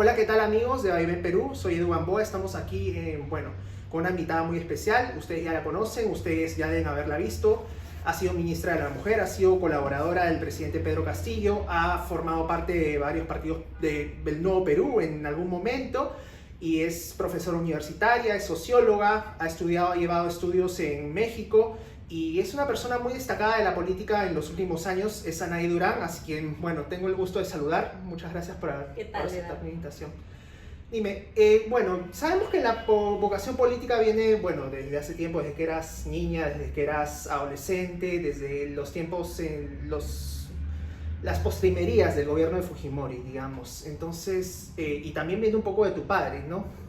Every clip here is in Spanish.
Hola, ¿qué tal amigos de Vaivén Perú? Soy Edu Gamboa, estamos aquí, con una invitada muy especial. Ustedes ya la conocen, ustedes ya deben haberla visto. Ha sido ministra de la Mujer, ha sido colaboradora del presidente Pedro Castillo, ha formado parte de varios partidos del Nuevo Perú en algún momento y es profesora universitaria, es socióloga, ha llevado estudios en México y es una persona muy destacada de la política en los últimos años, es Anaí Durán, así que, bueno, tengo el gusto de saludar. Muchas gracias por aceptar mi invitación. Dime, sabemos que la vocación política viene, desde hace tiempo, desde que eras niña, desde que eras adolescente, desde los tiempos, las postrimerías del gobierno de Fujimori, digamos. Entonces, y también viene un poco de tu padre, ¿no?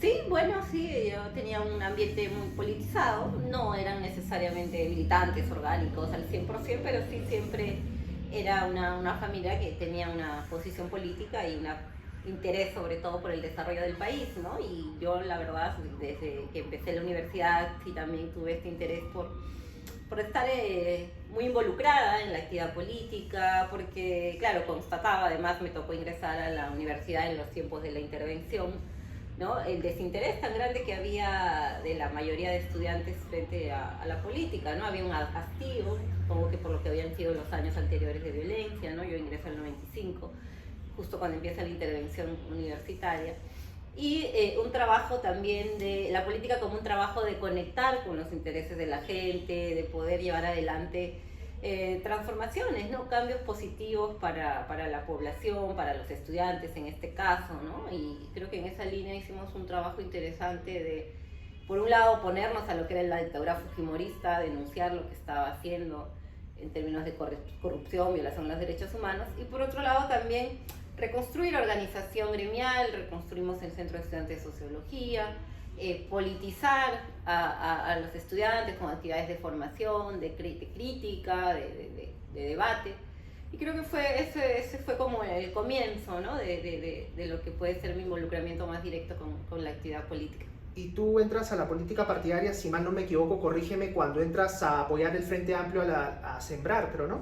Sí, bueno, sí, yo tenía un ambiente muy politizado, no eran necesariamente militantes orgánicos al 100%, pero sí siempre era una familia que tenía una posición política y un interés sobre todo por el desarrollo del país, ¿no? Y yo, la verdad, desde que empecé la universidad, sí también tuve este interés por estar muy involucrada en la actividad política, porque, claro, constataba, además me tocó ingresar a la universidad en los tiempos de la intervención, ¿no? El desinterés tan grande que había de la mayoría de estudiantes frente a la política, ¿no? Había un hastío, supongo que por lo que habían sido los años anteriores de violencia, ¿no? Yo ingresé en el 95, justo cuando empieza la intervención universitaria. Y un trabajo también de la política como un trabajo de conectar con los intereses de la gente, de poder llevar adelante transformaciones, ¿no? Cambios positivos para la población, para los estudiantes en este caso, ¿no? Y creo que en esa línea hicimos un trabajo interesante de, por un lado, oponernos a lo que era la dictadura fujimorista, denunciar lo que estaba haciendo en términos de corrupción, violación de los derechos humanos, y por otro lado también reconstruir organización gremial, reconstruimos el Centro de Estudiantes de Sociología, politizar a los estudiantes con actividades de formación, de crítica, de debate. Y creo que ese fue como el comienzo, ¿no? de lo que puede ser mi involucramiento más directo con la actividad política. Y tú entras a la política partidaria, si mal no me equivoco, corrígeme, cuando entras a apoyar el Frente Amplio a Sembrar, pero ¿no?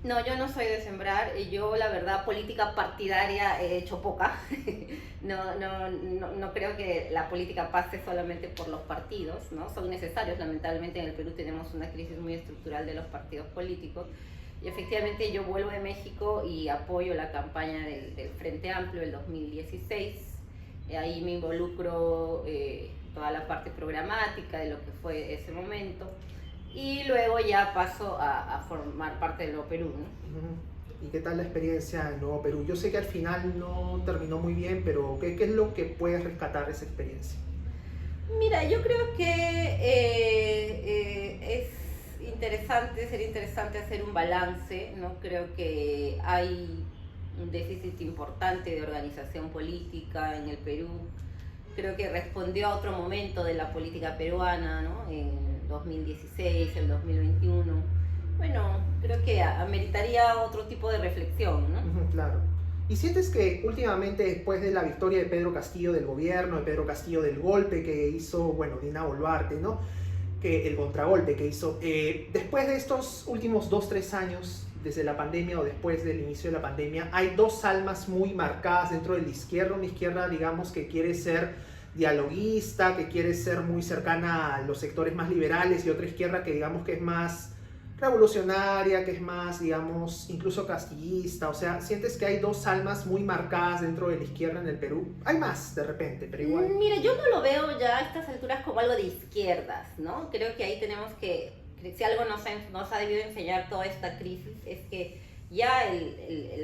No, yo no soy de sembrar. Yo, la verdad, política partidaria he hecho poca. No creo que la política pase solamente por los partidos, ¿no? Son necesarios. Lamentablemente en el Perú tenemos una crisis muy estructural de los partidos políticos. Y efectivamente yo vuelvo de México y apoyo la campaña del Frente Amplio del 2016. Ahí me involucro toda la parte programática de lo que fue ese momento. Y luego ya paso a formar parte del Nuevo Perú, ¿no? ¿Y qué tal la experiencia en Nuevo Perú? Yo sé que al final no terminó muy bien, pero ¿qué es lo que puedes rescatar de esa experiencia? Mira, yo creo que sería interesante hacer un balance, ¿no? Creo que hay un déficit importante de organización política en el Perú. Creo que respondió a otro momento de la política peruana, ¿no? En 2016, el 2021. Bueno, creo que ameritaría otro tipo de reflexión, ¿no? Claro. ¿Y sientes que últimamente, después de la victoria de Pedro Castillo del gobierno, de Pedro Castillo del golpe que hizo, Dina Boluarte, ¿no? Que el contragolpe que hizo, después de estos últimos 2-3 años, desde la pandemia o después del inicio de la pandemia, hay dos almas muy marcadas dentro de la izquierda, una izquierda, digamos, que quiere ser dialoguista, que quiere ser muy cercana a los sectores más liberales, y otra izquierda que digamos que es más revolucionaria, que es más, digamos, incluso castillista. O sea, ¿sientes que hay dos almas muy marcadas dentro de la izquierda en el Perú? Hay más de repente, pero igual. Mira, yo no lo veo ya a estas alturas como algo de izquierdas, ¿no? Creo que ahí tenemos que, si algo nos ha debido enseñar toda esta crisis, es que ya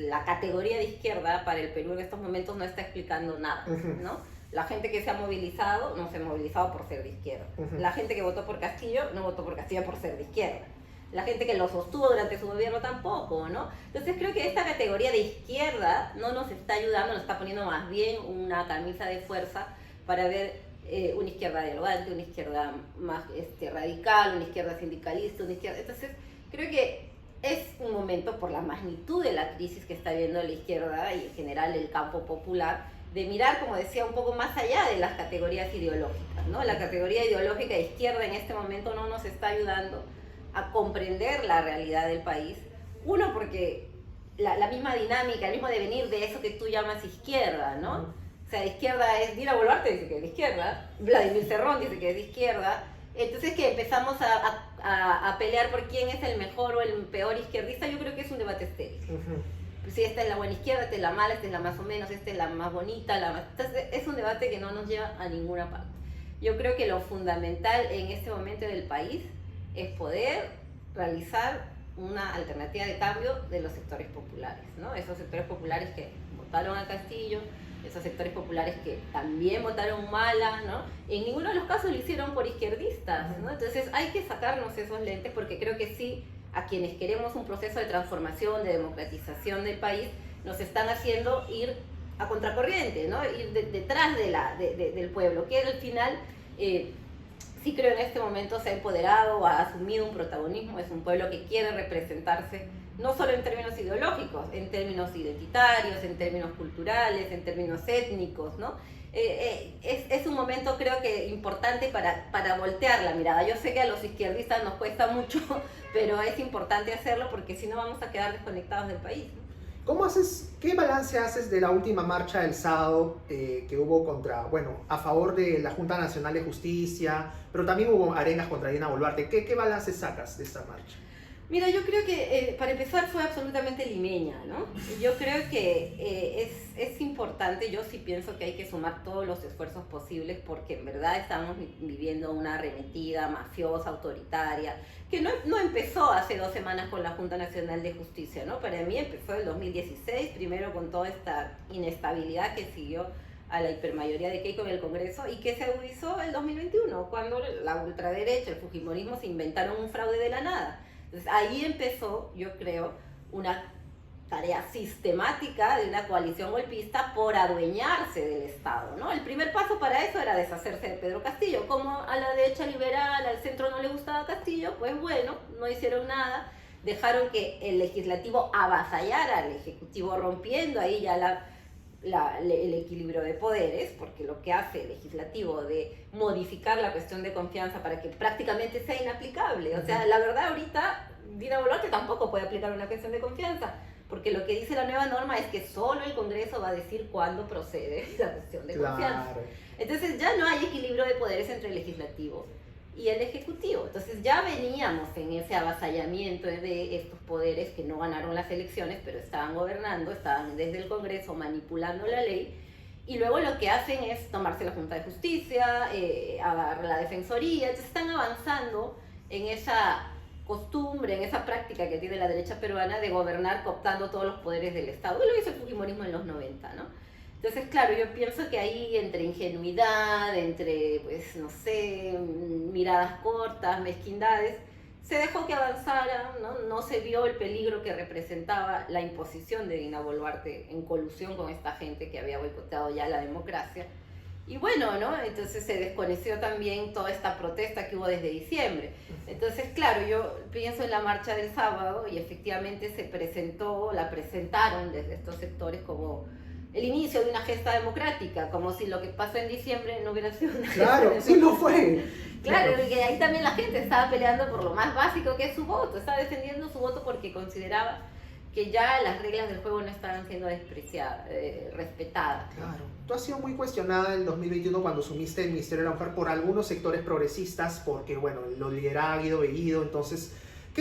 la categoría de izquierda para el Perú en estos momentos no está explicando nada, ¿no? La gente que se ha movilizado no se ha movilizado por ser de izquierda. La gente que votó por Castillo no votó por Castillo por ser de izquierda. La gente que lo sostuvo durante su gobierno tampoco, ¿no? Entonces creo que esta categoría de izquierda no nos está ayudando, nos está poniendo más bien una camisa de fuerza para ver una izquierda dialogante, una izquierda más radical, una izquierda sindicalista, una izquierda... Entonces creo que es un momento, por la magnitud de la crisis que está viendo la izquierda y en general el campo popular, de mirar, como decía, un poco más allá de las categorías ideológicas, ¿no? La categoría ideológica de izquierda en este momento no nos está ayudando a comprender la realidad del país. Uno, porque la misma dinámica, el mismo devenir de eso que tú llamas izquierda, ¿no? O sea, izquierda es Dina Boluarte, dice que es de izquierda, Vladimir Cerrón dice que es de izquierda, entonces que empezamos a pelear por quién es el mejor o el peor izquierdista, yo creo que es un debate estéril. Pues si esta es la buena izquierda, esta es la mala, esta es la más o menos, esta es la más bonita, entonces es un debate que no nos lleva a ninguna parte. Yo creo que lo fundamental en este momento del país es poder realizar una alternativa de cambio de los sectores populares, ¿no? Esos sectores populares que votaron a Castillo, esos sectores populares que también votaron Humala, ¿no? En ninguno de los casos lo hicieron por izquierdistas, ¿no? Entonces hay que sacarnos esos lentes porque creo que sí, a quienes queremos un proceso de transformación, de democratización del país, nos están haciendo ir a contracorriente, ¿no? Ir detrás del pueblo, que al final sí creo en este momento se ha empoderado, ha asumido un protagonismo, es un pueblo que quiere representarse no solo en términos ideológicos, en términos identitarios, en términos culturales, en términos étnicos, ¿no? Es un momento creo que importante para voltear la mirada. Yo sé que a los izquierdistas nos cuesta mucho, pero es importante hacerlo porque si no vamos a quedar desconectados del país, ¿no? ¿Qué balance haces de la última marcha del sábado que hubo a favor de la Junta Nacional de Justicia, pero también hubo arenas contra Dina Boluarte? ¿Qué balance sacas de esta marcha? Mira, yo creo que para empezar fue absolutamente limeña, ¿no? Yo creo que es importante, yo sí pienso que hay que sumar todos los esfuerzos posibles porque en verdad estamos viviendo una arremetida mafiosa, autoritaria, que no empezó hace 2 semanas con la Junta Nacional de Justicia, ¿no? Para mí empezó en el 2016, primero con toda esta inestabilidad que siguió a la hipermayoría de Keiko en el Congreso y que se agudizó en el 2021, cuando la ultraderecha, el fujimorismo se inventaron un fraude de la nada. Entonces ahí empezó, yo creo, una tarea sistemática de una coalición golpista por adueñarse del Estado, ¿no? El primer paso para eso era deshacerse de Pedro Castillo. Como a la derecha liberal, al centro no le gustaba Castillo, pues bueno, no hicieron nada, dejaron que el legislativo avasallara al ejecutivo, rompiendo ahí ya el equilibrio de poderes, porque lo que hace el legislativo de modificar la cuestión de confianza para que prácticamente sea inaplicable. O sea, la verdad ahorita Dina Boluarte tampoco puede aplicar una cuestión de confianza, porque lo que dice la nueva norma es que solo el Congreso va a decir cuándo procede la cuestión de confianza. Entonces ya no hay equilibrio de poderes entre el legislativo y el ejecutivo. Entonces ya veníamos en ese avasallamiento de estos poderes que no ganaron las elecciones, pero estaban gobernando, estaban desde el Congreso manipulando la ley, y luego lo que hacen es tomarse la Junta de Justicia, agarrar la Defensoría. Entonces están avanzando en esa costumbre, en esa práctica que tiene la derecha peruana de gobernar cooptando todos los poderes del Estado. Y lo hizo el fujimorismo en los 90, ¿no? Entonces, claro, yo pienso que ahí entre ingenuidad, entre, pues, no sé, miradas cortas, mezquindades, se dejó que avanzara, ¿no? No se vio el peligro que representaba la imposición de Dina Boluarte en colusión con esta gente que había boicoteado ya la democracia. Y bueno, ¿no? Entonces se desconoció también toda esta protesta que hubo desde diciembre. Entonces, claro, yo pienso en la marcha del sábado y efectivamente la presentaron desde estos sectores como el inicio de una gesta democrática, como si lo que pasó en diciembre no hubiera sido una gesta democrática. Sí lo fue. Claro, y que ahí también la gente estaba peleando por lo más básico que es su voto, estaba defendiendo su voto porque consideraba que ya las reglas del juego no estaban siendo despreciadas, respetadas. Claro. Tú has sido muy cuestionada en el 2021 cuando asumiste el Ministerio de la Mujer por algunos sectores progresistas, porque, bueno, lo lideraba Guido Bellido. Entonces,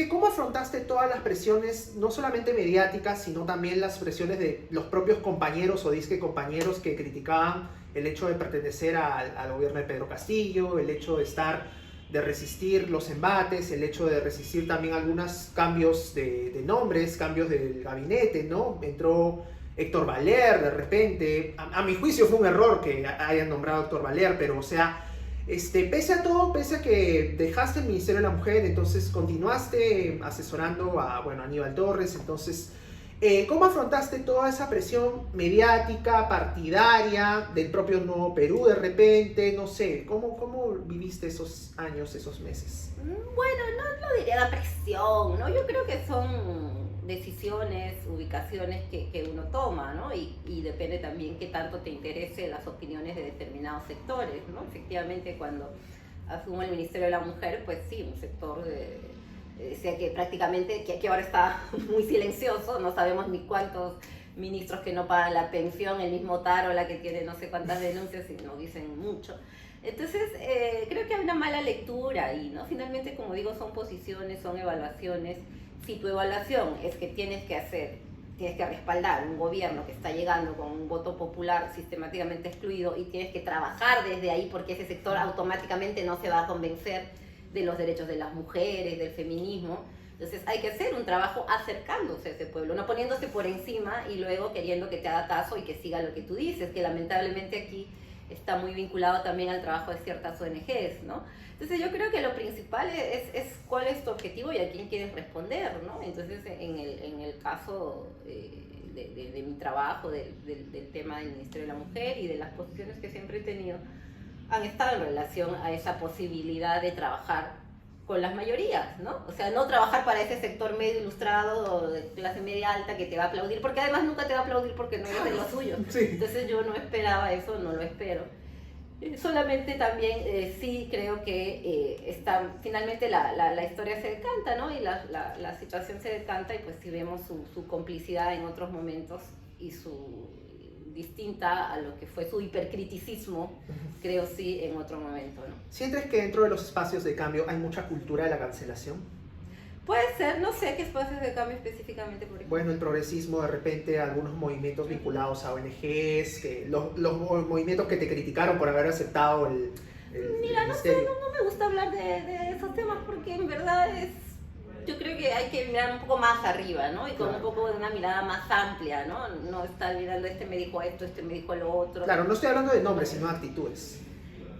¿cómo afrontaste todas las presiones, no solamente mediáticas, sino también las presiones de los propios compañeros o disque compañeros que criticaban el hecho de pertenecer al gobierno de Pedro Castillo, el hecho de resistir los embates, el hecho de resistir también algunos cambios de nombres, cambios del gabinete, ¿no? Entró Héctor Valer de repente. A mi juicio fue un error que hayan nombrado a Héctor Valer, pero o sea, pese a todo, pese a que dejaste el Ministerio de la Mujer, entonces continuaste asesorando a Aníbal Torres. Entonces, ¿cómo afrontaste toda esa presión mediática, partidaria, del propio Nuevo Perú de repente? No sé, ¿cómo viviste esos años, esos meses? Bueno, no diría la presión, ¿no? Yo creo que son decisiones, ubicaciones que uno toma, ¿no? Y depende también qué tanto te interese las opiniones de determinados sectores, ¿no? Efectivamente, cuando asumo el Ministerio de la Mujer, pues sí, un sector decía que prácticamente, que ahora está muy silencioso, no sabemos ni cuántos ministros que no pagan la pensión, el mismo Tarola que tiene no sé cuántas denuncias y no dicen mucho. Entonces, creo que hay una mala lectura ahí, ¿no? Finalmente, como digo, son posiciones, son evaluaciones. Si tu evaluación es que tienes que respaldar un gobierno que está llegando con un voto popular sistemáticamente excluido y tienes que trabajar desde ahí porque ese sector automáticamente no se va a convencer de los derechos de las mujeres, del feminismo. Entonces hay que hacer un trabajo acercándose a ese pueblo, no poniéndose por encima y luego queriendo que te haga caso y que siga lo que tú dices, que lamentablemente aquí está muy vinculado también al trabajo de ciertas ONGs, ¿no? Entonces yo creo que lo principal es cuál es tu objetivo y a quién quieres responder, ¿no? Entonces en el caso de mi trabajo, del tema del Ministerio de la Mujer y de las posiciones que siempre he tenido, han estado en relación a esa posibilidad de trabajar con las mayorías, ¿no? O sea, no trabajar para ese sector medio ilustrado o de clase media alta que te va a aplaudir, porque además nunca te va a aplaudir porque no eres de lo suyo. Sí. Entonces yo no esperaba eso, no lo espero. Solamente también sí creo que finalmente la historia se decanta, ¿no? Y la situación se decanta y pues si vemos su complicidad en otros momentos y su distinta a lo que fue su hipercriticismo, creo sí, en otro momento, ¿no? ¿Sientes que dentro de los espacios de cambio hay mucha cultura de la cancelación? Puede ser, no sé qué espacios de cambio específicamente, por ejemplo. Bueno, el progresismo, de repente, algunos movimientos vinculados a ONGs, que los movimientos que te criticaron por haber aceptado el Mira, no sé, ministerio. no me gusta hablar de esos temas porque en verdad yo creo que hay que mirar un poco más arriba, ¿no? Y con Claro. un poco de una mirada más amplia, ¿no? No estar mirando este me dijo esto, este me dijo lo otro. Claro, no estoy hablando de nombres, sino de actitudes.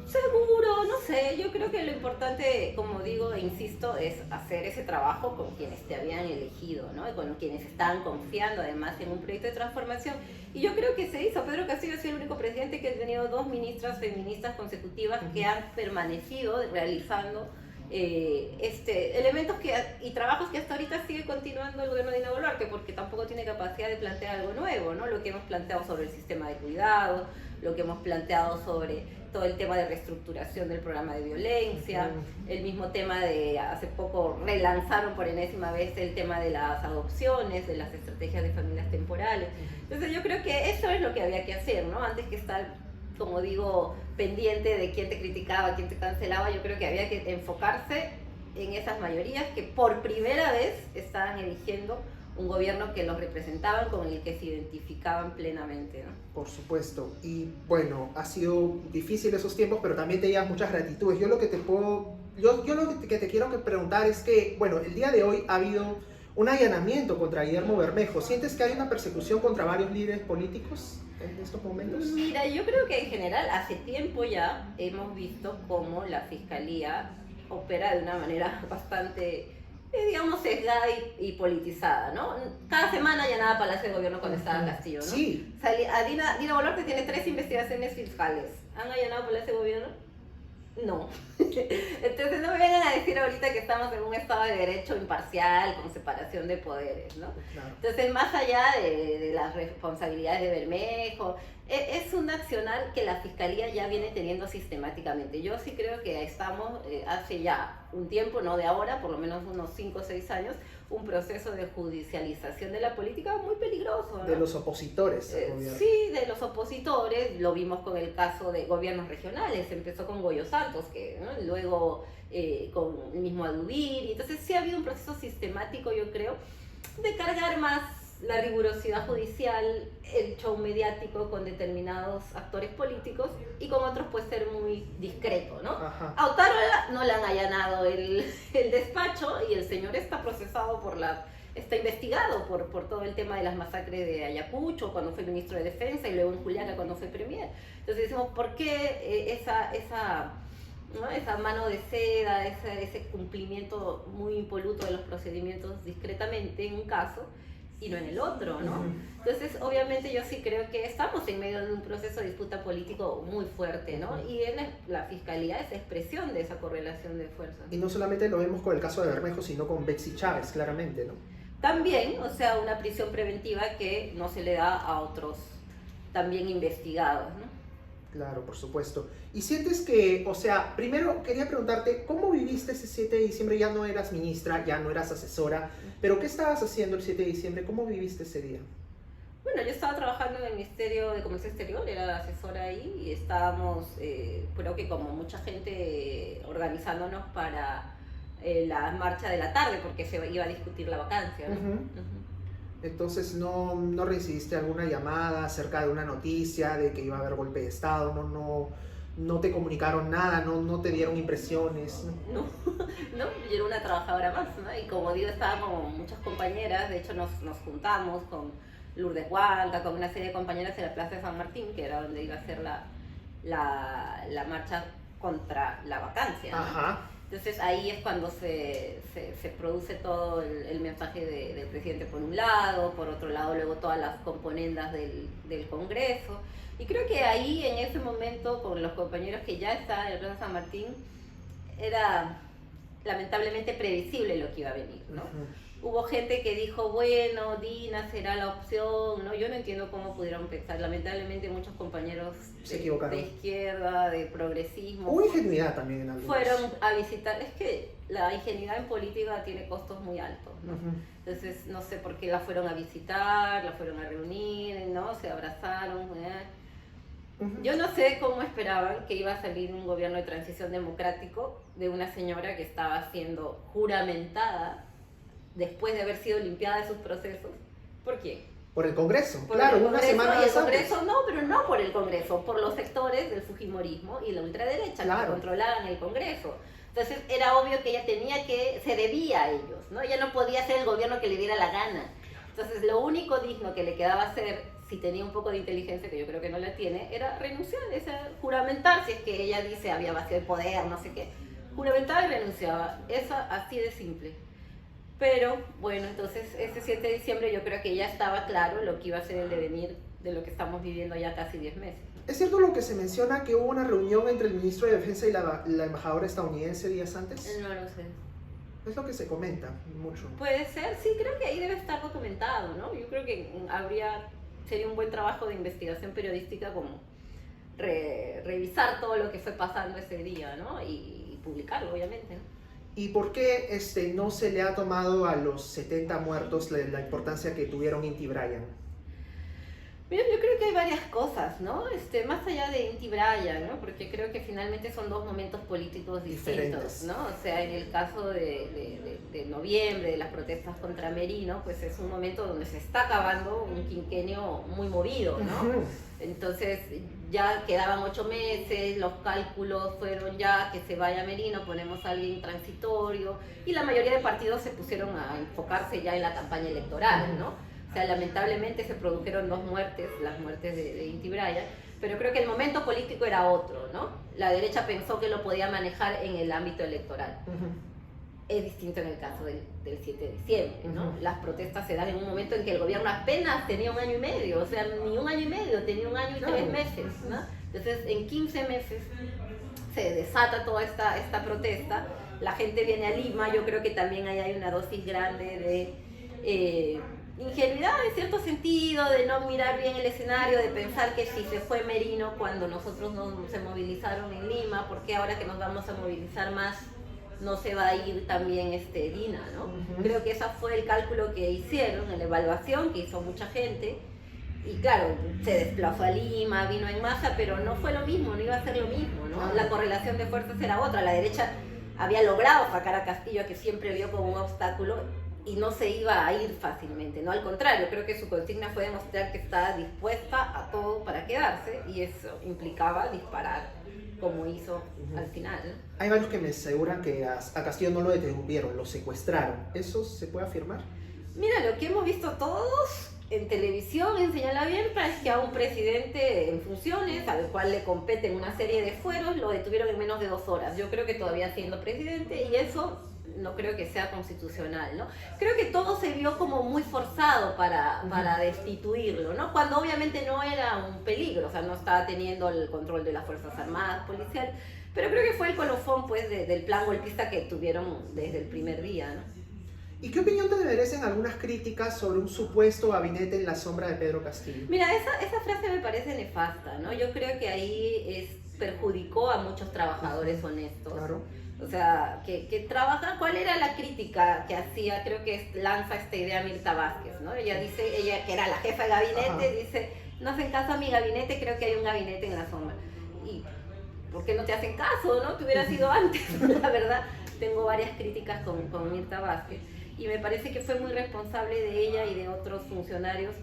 Seguro, no sé, yo creo que lo importante, como digo e insisto, es hacer ese trabajo con quienes te habían elegido, ¿no? Y con quienes estaban confiando además en un proyecto de transformación. Y yo creo que se hizo. Pedro Castillo ha sido el único presidente que ha tenido 2 ministras feministas consecutivas que han permanecido realizando elementos y trabajos que hasta ahorita sigue continuando el gobierno de Dina Boluarte, porque tampoco tiene capacidad de plantear algo nuevo, ¿no? Lo que hemos planteado sobre el sistema de cuidado, lo que hemos planteado sobre todo el tema de reestructuración del programa de violencia, el mismo tema de hace poco relanzaron por enésima vez el tema de las adopciones, de las estrategias de familias temporales. Entonces yo creo que eso es lo que había que hacer, ¿no? Antes que estar, como digo, pendiente de quién te criticaba, quién te cancelaba, yo creo que había que enfocarse en esas mayorías que por primera vez estaban eligiendo un gobierno que los representaban, con el que se identificaban plenamente, ¿no? Por supuesto. Y bueno, ha sido difícil esos tiempos, pero también te llevas muchas gratitudes. Yo lo que te quiero preguntar es que, bueno, el día de hoy ha habido un allanamiento contra Guillermo Bermejo. ¿Sientes que hay una persecución contra varios líderes políticos en estos momentos? Mira, yo creo que en general hace tiempo ya hemos visto cómo la Fiscalía opera de una manera bastante, digamos, sesgada y politizada, ¿no? Cada semana allanaba Palacio de Gobierno cuando estaba Castillo, ¿no? Sí. Dina Boluarte tiene 3 investigaciones fiscales. ¿Han allanado Palacio de Gobierno? No. Entonces no me vengan a decir ahorita que estamos en un Estado de Derecho imparcial, con separación de poderes, ¿no? Claro. Entonces, más allá de las responsabilidades de Bermejo, es un accionar que la Fiscalía ya viene teniendo sistemáticamente. Yo sí creo que estamos hace ya un tiempo, no de ahora, por lo menos unos 5 o 6 años, un proceso de judicialización de la política muy peligroso, ¿no? De los opositores al gobierno. Sí, de los opositores, lo vimos con el caso de gobiernos regionales, empezó con Goyo Santos, que, ¿no? Luego con el mismo Adubir, entonces sí ha habido un proceso sistemático, yo creo, de cargar más la rigurosidad judicial, el show mediático con determinados actores políticos y con otros puede ser muy discreto, ¿no? Ajá. A Otárola no le han allanado el despacho y el señor está procesado está investigado por todo el tema de las masacres de Ayacucho cuando fue ministro de Defensa y luego en Juliaca cuando fue premier. Entonces decimos, ¿por qué ¿no? esa mano de seda, ese cumplimiento muy impoluto de los procedimientos discretamente en un caso y no en el otro, ¿no? Entonces, obviamente yo sí creo que estamos en medio de un proceso de disputa político muy fuerte, ¿no? Y en la Fiscalía es expresión de esa correlación de fuerzas. Y no solamente lo vemos con el caso de Bermejo, sino con Betsy Chávez, claramente, ¿no? También, o sea, una prisión preventiva que no se le da a otros también investigados, ¿no? Claro, por supuesto. ¿Y sientes que, o sea, primero quería preguntarte, ¿cómo viviste ese 7 de diciembre? Ya no eras ministra, ya no eras asesora, pero ¿qué estabas haciendo el 7 de diciembre? ¿Cómo viviste ese día? Bueno, yo estaba trabajando en el Ministerio de Comercio Exterior, era asesora ahí y estábamos, creo que como mucha gente, organizándonos para la marcha de la tarde porque se iba a discutir la vacancia, ¿no? Ujú. Entonces, ¿no recibiste alguna llamada acerca de una noticia de que iba a haber golpe de Estado? ¿No te comunicaron nada? ¿No te dieron impresiones? No, no, yo era una trabajadora más, ¿no? Y como digo, estaba con muchas compañeras, de hecho nos juntamos con Lourdes Huanca, con una serie de compañeras en la Plaza de San Martín, que era donde iba a ser la marcha contra la vacancia, ¿no? Ajá. Entonces ahí es cuando se produce todo el mensaje del presidente por un lado, por otro lado luego todas las componendas del Congreso. Y creo que ahí en ese momento con los compañeros que ya estaban en la Plaza San Martín era lamentablemente previsible lo que iba a venir, ¿no? Ujú. Hubo gente que dijo, bueno, Dina será la opción, ¿no? Yo no entiendo cómo pudieron pensar. Lamentablemente muchos compañeros Se equivocaron. de izquierda, de progresismo, Hubo ingenuidad también en algunos. fueron a visitar. Es que la ingenuidad en política tiene costos muy altos, ¿no? Ujú. Entonces no sé por qué la fueron a visitar, la fueron a reunir, ¿no? Se abrazaron, Ujú. Yo no sé cómo esperaban que iba a salir un gobierno de transición democrático de una señora que estaba siendo juramentada después de haber sido limpiada de sus procesos. ¿Por quién? Por el Congreso, Por claro, el una Congreso, semana y el antes. Congreso no, pero no por el Congreso, por los sectores del fujimorismo y la ultraderecha Claro. que controlaban el Congreso. Entonces era obvio que ella se debía a ellos, ¿no? Ella no podía ser el gobierno que le diera la gana. Entonces lo único digno que le quedaba hacer, si tenía un poco de inteligencia, que yo creo que no la tiene, era renunciar, juramentar, si es que ella dice había vacío de poder, no sé qué. Juramentaba y renunciaba, eso así de simple. Pero bueno, entonces ese 7 de diciembre yo creo que ya estaba claro lo que iba a ser el devenir de lo que estamos viviendo ya casi 10 meses. ¿Es cierto lo que se menciona que hubo una reunión entre el ministro de Defensa y la embajadora estadounidense días antes? No lo sé. Es lo que se comenta mucho. Puede ser, sí, creo que ahí debe estar documentado, ¿no? Yo creo que sería un buen trabajo de investigación periodística como revisar todo lo que fue pasando ese día, ¿no? Y publicarlo, obviamente, ¿no? ¿Y por qué no se le ha tomado a los 70 muertos la importancia que tuvieron Inti Bryan? Mira, yo creo que hay varias cosas, ¿no? Más allá de Inti Bryan, ¿no? Porque creo que finalmente son dos momentos políticos distintos, Diferentes. ¿no? O sea, en el caso de noviembre, de las protestas contra Merino, pues es un momento donde se está acabando un quinquenio muy movido, ¿no? Ujú. Entonces ya quedaban 8 meses, los cálculos fueron ya que se vaya Merino, ponemos a alguien transitorio, y la mayoría de partidos se pusieron a enfocarse ya en la campaña electoral, ¿no? O sea, lamentablemente se produjeron 2 muertes, las muertes de Inti Bryan, pero creo que el momento político era otro, ¿no? La derecha pensó que lo podía manejar en el ámbito electoral. Ujú. Es distinto en el caso del 7 de diciembre, ¿no? Ujú. Las protestas se dan en un momento en que el gobierno apenas tenía 1 año y medio, o sea, ni 1 año y medio, tenía 1 año y 3 meses, ¿no? Entonces, en 15 meses se desata toda esta protesta, la gente viene a Lima, yo creo que también ahí hay una dosis grande de ingenuidad en cierto sentido, de no mirar bien el escenario, de pensar que si se fue Merino cuando nosotros no se movilizaron en Lima, ¿por qué ahora que nos vamos a movilizar más no se va a ir también Dina, ¿no? Ujú. Creo que ese fue el cálculo que hicieron en la evaluación que hizo mucha gente. Y claro, se desplazó a Lima, vino en masa, pero no fue lo mismo, no iba a ser lo mismo, ¿no? La correlación de fuerzas era otra. La derecha había logrado sacar a Castillo, que siempre vio como un obstáculo, y no se iba a ir fácilmente, ¿no? Al contrario, creo que su consigna fue demostrar que estaba dispuesta a todo para quedarse, y eso implicaba disparar, como hizo al final, ¿no? Hay varios que me aseguran que a Castillo no lo detuvieron, lo secuestraron. ¿Eso se puede afirmar? Mira, lo que hemos visto todos en televisión, en señal abierta, es que a un presidente en funciones, al cual le competen una serie de fueros, lo detuvieron en menos de 2 horas. Yo creo que todavía siendo presidente, y eso no creo que sea constitucional, ¿no? Creo que todo se vio como muy forzado para destituirlo, ¿no? Cuando obviamente no era un peligro, o sea, no estaba teniendo el control de las Fuerzas Armadas, policial, pero creo que fue el colofón, pues, del plan golpista que tuvieron desde el primer día, ¿no? ¿Y qué opinión te merecen algunas críticas sobre un supuesto gabinete en la sombra de Pedro Castillo? Mira, esa frase me parece nefasta, ¿no? Yo creo que ahí perjudicó a muchos trabajadores honestos. Claro. O sea, que trabajan, ¿cuál era la crítica que hacía? Creo que lanza esta idea Mirta Vázquez, ¿no? Ella dice, ella que era la jefa de gabinete, dice, no hacen caso a mi gabinete, creo que hay un gabinete en la sombra. Y, ¿por qué no te hacen caso, no? Te hubiera sido antes, la verdad. Tengo varias críticas con Mirta Vázquez. Y me parece que fue muy responsable de ella y de otros funcionarios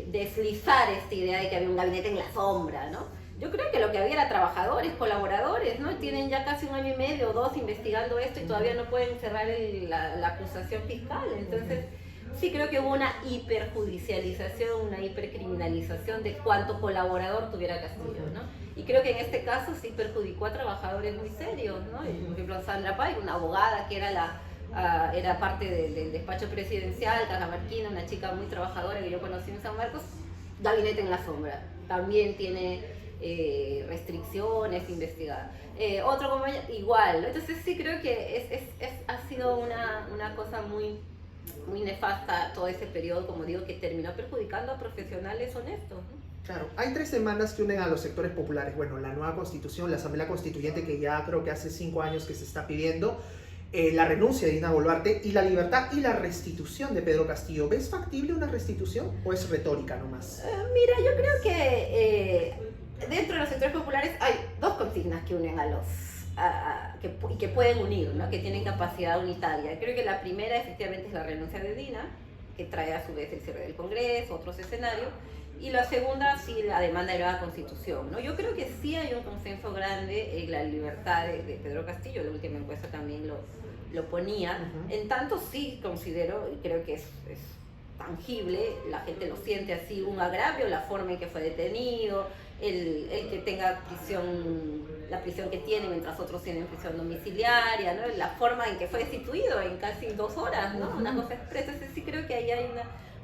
deslizar esta idea de que había un gabinete en la sombra, ¿no? Yo creo que lo que había era trabajadores, colaboradores, ¿no? Tienen ya casi 1 año y medio o 2 investigando esto y todavía no pueden cerrar la acusación fiscal. Entonces, sí creo que hubo una hiperjudicialización, una hipercriminalización de cuánto colaborador tuviera Castillo, ¿no? Y creo que en este caso sí perjudicó a trabajadores muy serios, ¿no? Por ejemplo, Sandra Pay, una abogada que era parte del despacho presidencial, cajamarquina, una chica muy trabajadora que yo conocí en San Marcos, gabinete en la sombra. También tiene restricciones investigadas. Otro como ella, igual. Entonces sí creo que ha sido una cosa muy, muy nefasta todo ese periodo, como digo, que terminó perjudicando a profesionales honestos, ¿no? Claro, hay 3 demandas que unen a los sectores populares. Bueno, la nueva constitución, la asamblea constituyente que ya creo que hace 5 años que se está pidiendo, la renuncia de Dina Boluarte y la libertad y la restitución de Pedro Castillo. ¿Ves factible una restitución o es retórica nomás? Mira, yo creo que dentro de los sectores populares hay 2 consignas que unen y que pueden unir, ¿no? Que tienen capacidad unitaria. Creo que la primera efectivamente es la renuncia de Dina, que trae a su vez el cierre del Congreso, otros escenarios. Y la segunda, sí, la demanda de nueva constitución, ¿no? Yo creo que sí hay un consenso grande en la libertad de Pedro Castillo, la última encuesta también lo ponía. En tanto sí considero, y creo que es tangible, la gente lo siente así, un agravio, la forma en que fue detenido, el que tenga la prisión que tiene mientras otros tienen prisión domiciliaria, ¿no? La forma en que fue destituido en casi 2 horas, ¿no? Una cosa expresa. Sí creo que ahí hay un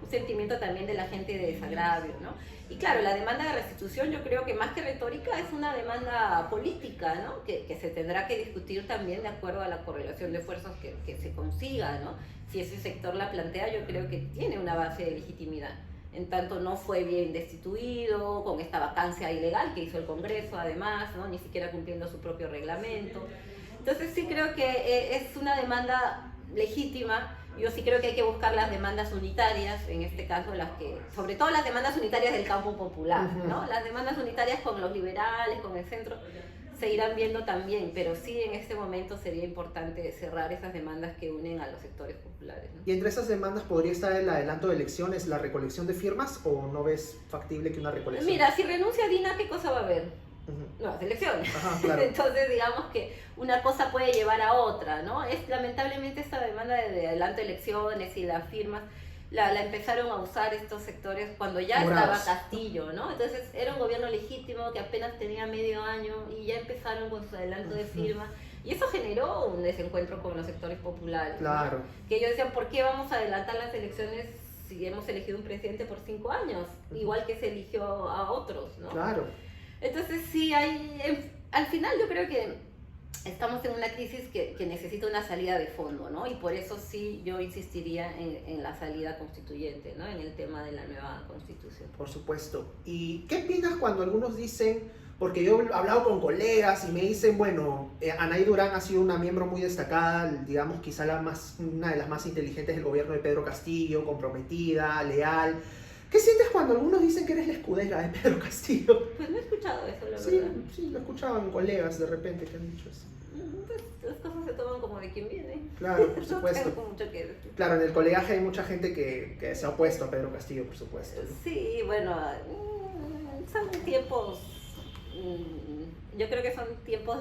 sentimiento también de la gente de desagravio, ¿no? Y claro, la demanda de restitución yo creo que más que retórica es una demanda política, ¿no? Que se tendrá que discutir también de acuerdo a la correlación de fuerzas que se consiga, ¿no? Si ese sector la plantea, yo creo que tiene una base de legitimidad. En tanto no fue bien destituido, con esta vacancia ilegal que hizo el Congreso además, ¿no? Ni siquiera cumpliendo su propio reglamento. Entonces sí creo que es una demanda legítima. Yo sí creo que hay que buscar las demandas unitarias, en este caso sobre todo las demandas unitarias del campo popular, ¿no? Las demandas unitarias con los liberales, con el centro, se irán viendo también, pero sí en este momento sería importante cerrar esas demandas que unen a los sectores populares, ¿no? ¿Y entre esas demandas podría estar el adelanto de elecciones, la recolección de firmas, o no ves factible que una recolección? Mira, si renuncia Dina, ¿qué cosa va a haber? Nuevas elecciones. Ajá, claro. Entonces digamos que una cosa puede llevar a otra, ¿no? Lamentablemente esta demanda de adelanto de elecciones y las firmas la empezaron a usar estos sectores cuando ya Morados. estaba Castillo, ¿no? Entonces era un gobierno legítimo que apenas tenía medio año y ya empezaron con su adelanto de firmas. Y eso generó un desencuentro con los sectores populares, Claro. ¿no? Que ellos decían, ¿por qué vamos a adelantar las elecciones si hemos elegido un presidente por 5 años? Igual que se eligió a otros, ¿no? Claro. Entonces sí, al final yo creo que estamos en una crisis que necesita una salida de fondo, ¿no? Y por eso sí yo insistiría en la salida constituyente, ¿no? En el tema de la nueva constitución. Por supuesto. ¿Y qué opinas cuando algunos dicen, porque yo he hablado con colegas y me dicen, bueno, Anaí Durán ha sido una miembro muy destacada, digamos quizá una de las más inteligentes del gobierno de Pedro Castillo, comprometida, leal? ¿Qué sientes cuando algunos dicen que eres la escudera de Pedro Castillo? Pues no he escuchado eso, la Sí, verdad. sí, lo escuchaban colegas de repente que han dicho eso. Pues las cosas se toman como de quien viene. Claro, por No supuesto. tengo mucho que decir. Claro, en el colegaje hay mucha gente que se ha opuesto a Pedro Castillo, por supuesto, ¿no? Sí, bueno, son tiempos, yo creo que son tiempos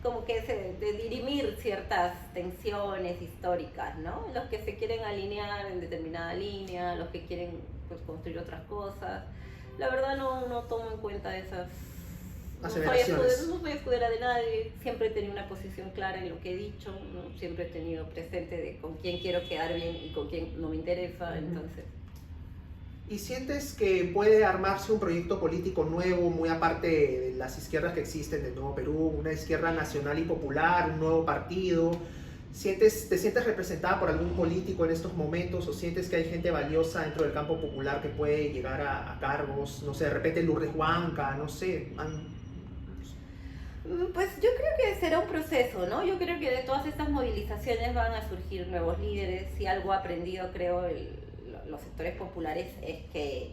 como que de dirimir ciertas tensiones históricas, ¿no? Los que se quieren alinear en determinada línea, los que quieren pues construir otras cosas. La verdad no tomo en cuenta esas... No soy escudera de nadie, siempre he tenido una posición clara en lo que he dicho, ¿no? Siempre he tenido presente de con quién quiero quedar bien y con quién no me interesa, entonces... ¿Y sientes que puede armarse un proyecto político nuevo, muy aparte de las izquierdas que existen del Nuevo Perú, una izquierda nacional y popular, un nuevo partido? ¿Te sientes representada por algún político en estos momentos o sientes que hay gente valiosa dentro del campo popular que puede llegar a cargos, no sé, de repente Lourdes Huanca, no sé? Pues yo creo que será un proceso, ¿no? Yo creo que de todas estas movilizaciones van a surgir nuevos líderes y algo aprendido, creo, los sectores populares es que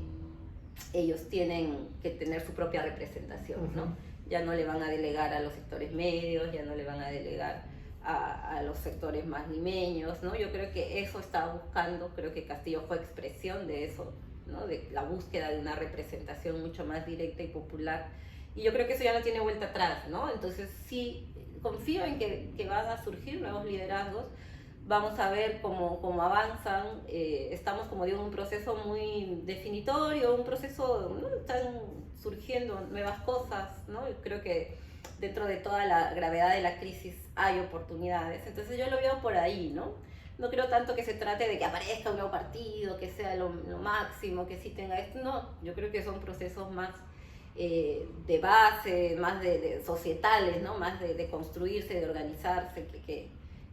ellos tienen que tener su propia representación, ¿no? Ya no le van a delegar a los sectores medios, ya no le van a delegar a los sectores más limeños, ¿no? Yo creo que eso estaba buscando, creo que Castillo fue expresión de eso, ¿no? De la búsqueda de una representación mucho más directa y popular. Y yo creo que eso ya no tiene vuelta atrás, ¿no? Entonces sí, confío en que van a surgir nuevos liderazgos. Vamos a ver cómo avanzan. Estamos, como digo, en un proceso muy definitorio, un proceso, ¿no? Están surgiendo nuevas cosas, ¿no? Yo creo que dentro de toda la gravedad de la crisis hay oportunidades. Entonces yo lo veo por ahí, ¿no? No creo tanto que se trate de que aparezca un nuevo partido, que sea lo máximo, que sí tenga esto. No, yo creo que son procesos más de base, más de societales, ¿no? Más de construirse, de organizarse, que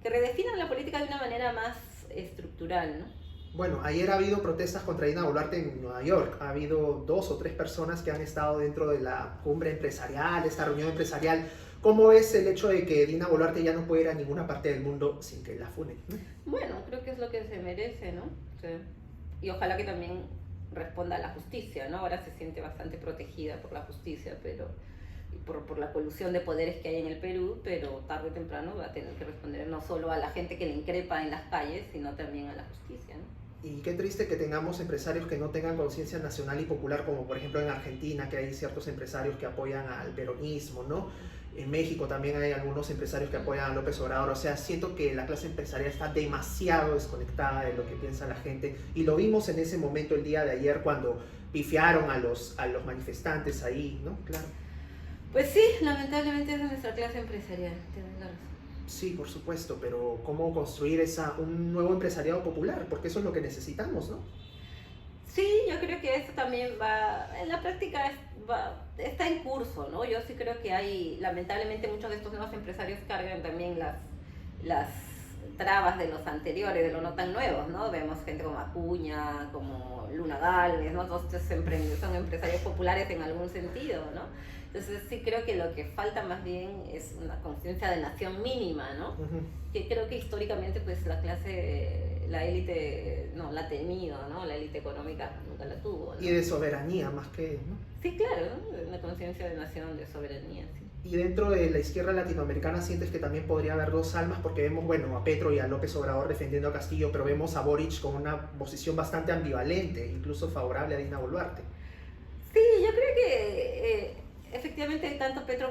redefinan la política de una manera más estructural, ¿no? Bueno, ayer ha habido protestas contra Dina Boluarte en Nueva York. Ha habido 2 o 3 personas que han estado dentro de la cumbre empresarial, esta reunión empresarial. ¿Cómo ves el hecho de que Dina Boluarte ya no puede ir a ninguna parte del mundo sin que la funen? Bueno, creo que es lo que se merece, ¿no? Sí. Y ojalá que también responda a la justicia, ¿no? Ahora se siente bastante protegida por la justicia, pero por la colusión de poderes que hay en el Perú, pero tarde o temprano va a tener que responder no solo a la gente que le increpa en las calles, sino también a la justicia, ¿no? Y qué triste que tengamos empresarios que no tengan conciencia nacional y popular, como por ejemplo en Argentina, que hay ciertos empresarios que apoyan al peronismo, ¿no? En México también hay algunos empresarios que apoyan a López Obrador. O sea, siento que la clase empresarial está demasiado desconectada de lo que piensa la gente. Y lo vimos en ese momento el día de ayer cuando pifiaron a los manifestantes ahí, ¿no? Claro. Pues sí, lamentablemente es nuestra clase empresarial, tienes la razón. Sí, por supuesto, pero ¿cómo construir un nuevo empresariado popular? Porque eso es lo que necesitamos, ¿no? Sí, yo creo que eso también en la práctica está en curso, ¿no? Yo sí creo que lamentablemente muchos de estos nuevos empresarios cargan también las trabas de los anteriores, de los no tan nuevos, ¿no? Vemos gente como Acuña, como Luna Gálvez, ¿no? Todos estos son empresarios populares en algún sentido, ¿no? Entonces sí creo que lo que falta más bien es una conciencia de nación mínima, ¿no? Que creo que históricamente pues la élite no la ha tenido, ¿no? La élite económica nunca la tuvo, ¿no? Y de soberanía más que, ¿no? Sí, claro, ¿no? Una conciencia de nación, de soberanía, sí. Y dentro de la izquierda latinoamericana sientes que también podría haber 2 almas, porque vemos, bueno, a Petro y a López Obrador defendiendo a Castillo, pero vemos a Boric con una posición bastante ambivalente, incluso favorable a Dina Boluarte. Sí, yo creo que efectivamente tanto Petro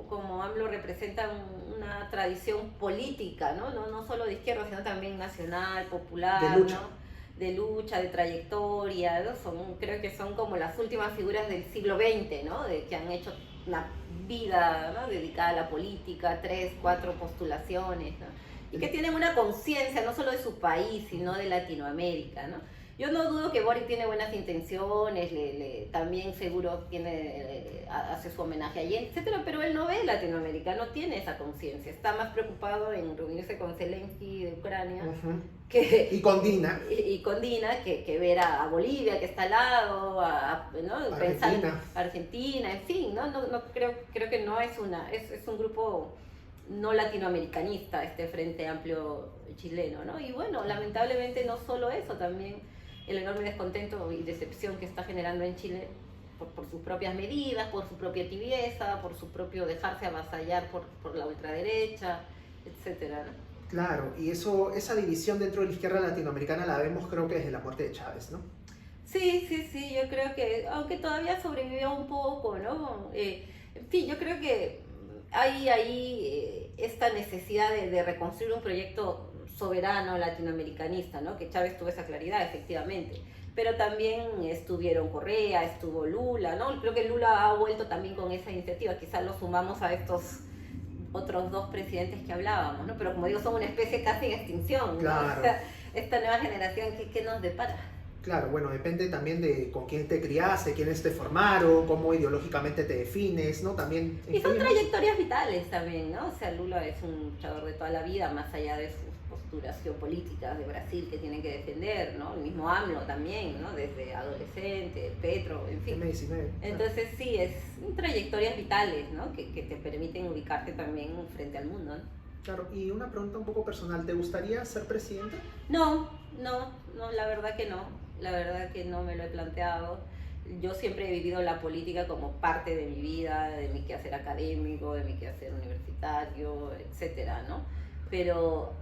como AMLO representan una tradición política, ¿no? No solo de izquierda, sino también nacional, popular, de lucha, ¿no? De lucha, de trayectoria, ¿no? Creo que son como las últimas figuras del siglo XX, ¿no? Que han hecho una vida, ¿no? Dedicada a la política, 3, 4 postulaciones, ¿no? Y que tienen una conciencia no solo de su país, sino de Latinoamérica, ¿no? Yo no dudo que Boric tiene buenas intenciones, también seguro hace su homenaje allí, etcétera, pero él no ve Latinoamérica, no tiene esa conciencia, está más preocupado en reunirse con Zelensky de Ucrania y con Dina. Y con Dina, que ver a Bolivia, que está al lado, ¿no? Argentina. Pensar Argentina, en fin, ¿no? Creo que no es es un grupo no latinoamericanista, este Frente Amplio chileno, ¿no? Y bueno, lamentablemente no solo eso, también el enorme descontento y decepción que está generando en Chile por sus propias medidas, por su propia tibieza, por su propio dejarse avasallar por la ultraderecha, etcétera, ¿no? Claro, y esa división dentro de la izquierda latinoamericana la vemos creo que desde la muerte de Chávez, ¿no? Sí, yo creo que, aunque todavía sobrevivió un poco, ¿no? En fin, yo creo que hay ahí esta necesidad de reconstruir un proyecto soberano latinoamericanista, ¿no? Que Chávez tuvo esa claridad, efectivamente. Pero también estuvieron Correa, estuvo Lula, ¿no? Creo que Lula ha vuelto también con esa iniciativa. Quizás lo sumamos a estos otros 2 presidentes que hablábamos, ¿no? Pero como digo, son una especie casi en extinción, ¿no? Claro. O sea, esta nueva generación, ¿qué nos depara? Claro, bueno, depende también de con quién te criaste, quiénes te formaron, cómo ideológicamente te defines, ¿no? También Y son influye mucho. trayectorias vitales también, ¿no? O sea, Lula es un luchador de toda la vida, más allá de sus posturas geopolíticas de Brasil que tienen que defender, ¿no? El mismo AMLO también, ¿no? Desde adolescente, Petro, en fin. M19. Entonces sí, es trayectorias vitales, ¿no? Que te permiten ubicarte también frente al mundo, ¿no? Claro, y una pregunta un poco personal, ¿te gustaría ser presidente? No, la verdad que no. La verdad que no me lo he planteado. Yo siempre he vivido la política como parte de mi vida, de mi quehacer académico, de mi quehacer universitario, etcétera, ¿no? Pero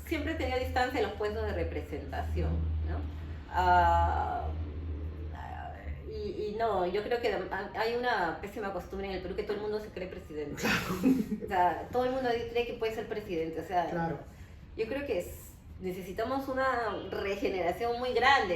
siempre tenía distancia de los puestos de representación, ¿no? Ah, y no, yo creo que hay una pésima costumbre en el Perú que todo el mundo se cree presidente. O sea, todo el mundo cree que puede ser presidente. O sea, Claro. yo creo que necesitamos una regeneración muy grande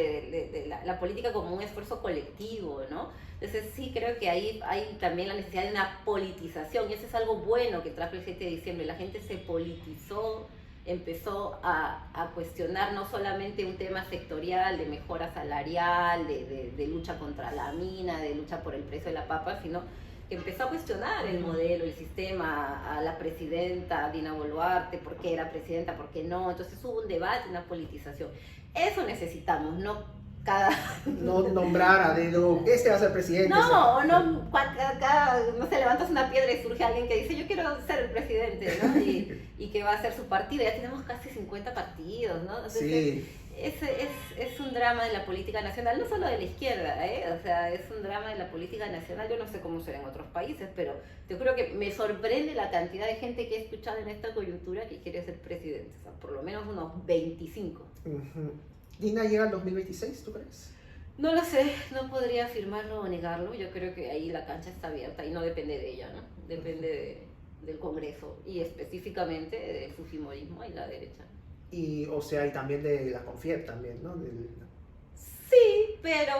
de la política como un esfuerzo colectivo, ¿no? Entonces sí creo que ahí hay también la necesidad de una politización, y eso es algo bueno que trajo el 7 de diciembre. La gente se politizó, empezó a cuestionar no solamente un tema sectorial de mejora salarial, de lucha contra la mina, de lucha por el precio de la papa, sino que empezó a cuestionar el modelo, el sistema, a la presidenta Dina Boluarte, por qué era presidenta, por qué no. Entonces hubo un debate, una politización. Eso necesitamos, no cada... No nombrar a dedo, este va a ser presidente. No, no, no sé, levantas una piedra y surge alguien que dice, yo quiero ser el presidente, ¿no? Y que va a ser su partido. Ya tenemos casi 50 partidos, ¿no? Entonces, Sí. es un drama de la política nacional, no solo de la izquierda, ¿eh? O sea, es un drama de la política nacional. Yo no sé cómo será en otros países, pero yo creo que me sorprende la cantidad de gente que he escuchado en esta coyuntura que quiere ser presidente. O sea, por lo menos unos 25. Ujú. ¿Dina llega al 2026, tú crees? No lo sé, no podría afirmarlo o negarlo. Yo creo que ahí la cancha está abierta y no depende de ella, ¿no? Depende del Congreso y específicamente del fujimorismo y la derecha. Y, o sea, y también de la CONFIEP también, ¿no? Sí, pero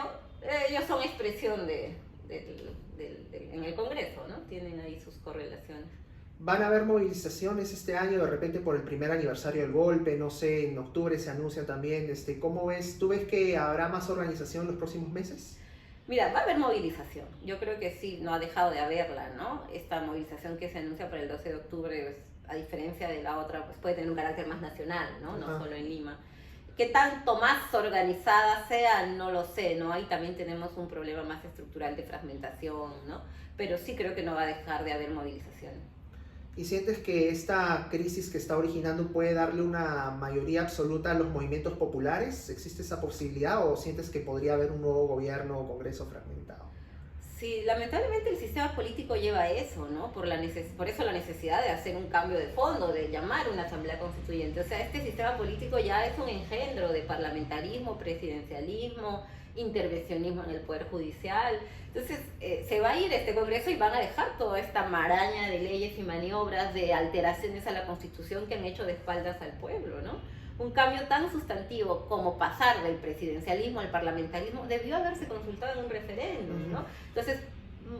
ellos son expresión en el Congreso, ¿no? Tienen ahí sus correlaciones. Van a haber movilizaciones este año, de repente por el primer aniversario del golpe, no sé, en octubre se anuncia también. ¿Cómo ves? ¿Tú ves que habrá más organización en los próximos meses? Mira, va a haber movilización. Yo creo que sí, no ha dejado de haberla, ¿no? Esta movilización que se anuncia para el 12 de octubre, pues, a diferencia de la otra, pues puede tener un carácter más nacional, ¿no? No solo en Lima. ¿Qué tanto más organizada sea? No lo sé, ¿no? Ahí también tenemos un problema más estructural de fragmentación, ¿no? Pero sí creo que no va a dejar de haber movilización. ¿Y sientes que esta crisis que está originando puede darle una mayoría absoluta a los movimientos populares? ¿Existe esa posibilidad o sientes que podría haber un nuevo gobierno o congreso fragmentado? Sí, lamentablemente el sistema político lleva a eso, ¿no? Por eso la necesidad de hacer un cambio de fondo, de llamar una asamblea constituyente. O sea, este sistema político ya es un engendro de parlamentarismo, presidencialismo, intervencionismo en el poder judicial. Entonces, se va a ir este congreso y van a dejar toda esta maraña de leyes y maniobras, de alteraciones a la Constitución que han hecho de espaldas al pueblo, ¿no? Un cambio tan sustantivo como pasar del presidencialismo al parlamentarismo debió haberse consultado en un referéndum, ¿no? Entonces,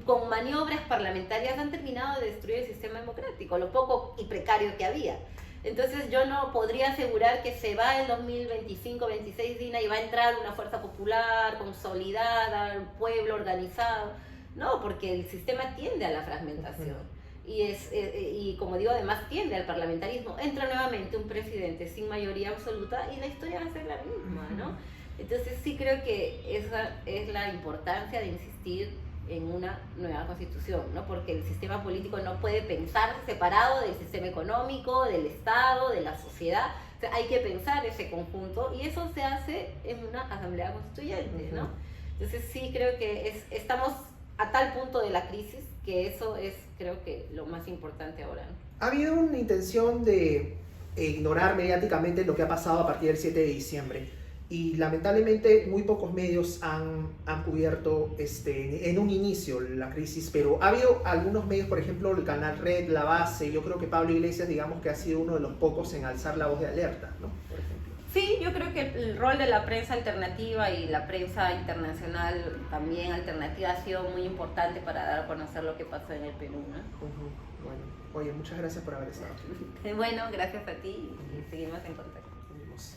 con maniobras parlamentarias han terminado de destruir el sistema democrático, lo poco y precario que había. Entonces yo no podría asegurar que se va en 2025-26 Dina y va a entrar una fuerza popular consolidada, un pueblo organizado. No, porque el sistema tiende a la fragmentación. Y como digo, además tiende al parlamentarismo. Entra nuevamente un presidente sin mayoría absoluta y la historia va a ser la misma, ¿no? Entonces sí creo que esa es la importancia de insistir en una nueva constitución, ¿no? Porque el sistema político no puede pensar separado del sistema económico, del Estado, de la sociedad. O sea, hay que pensar ese conjunto y eso se hace en una asamblea constituyente, ¿no? Entonces sí creo que estamos a tal punto de la crisis que eso es, creo que, lo más importante ahora, ¿no? ¿Ha habido una intención de ignorar mediáticamente lo que ha pasado a partir del 7 de diciembre? Y lamentablemente muy pocos medios han cubierto en un inicio la crisis, pero ha habido algunos medios, por ejemplo el canal Red, La Base. Yo creo que Pablo Iglesias, digamos que ha sido uno de los pocos en alzar la voz de alerta, ¿no? Por ejemplo. Sí, yo creo que el rol de la prensa alternativa y la prensa internacional también alternativa ha sido muy importante para dar a conocer lo que pasó en el Perú, ¿no? Bueno, oye, muchas gracias por haber estado aquí. Bueno, gracias a ti y seguimos en contacto. Nos vemos.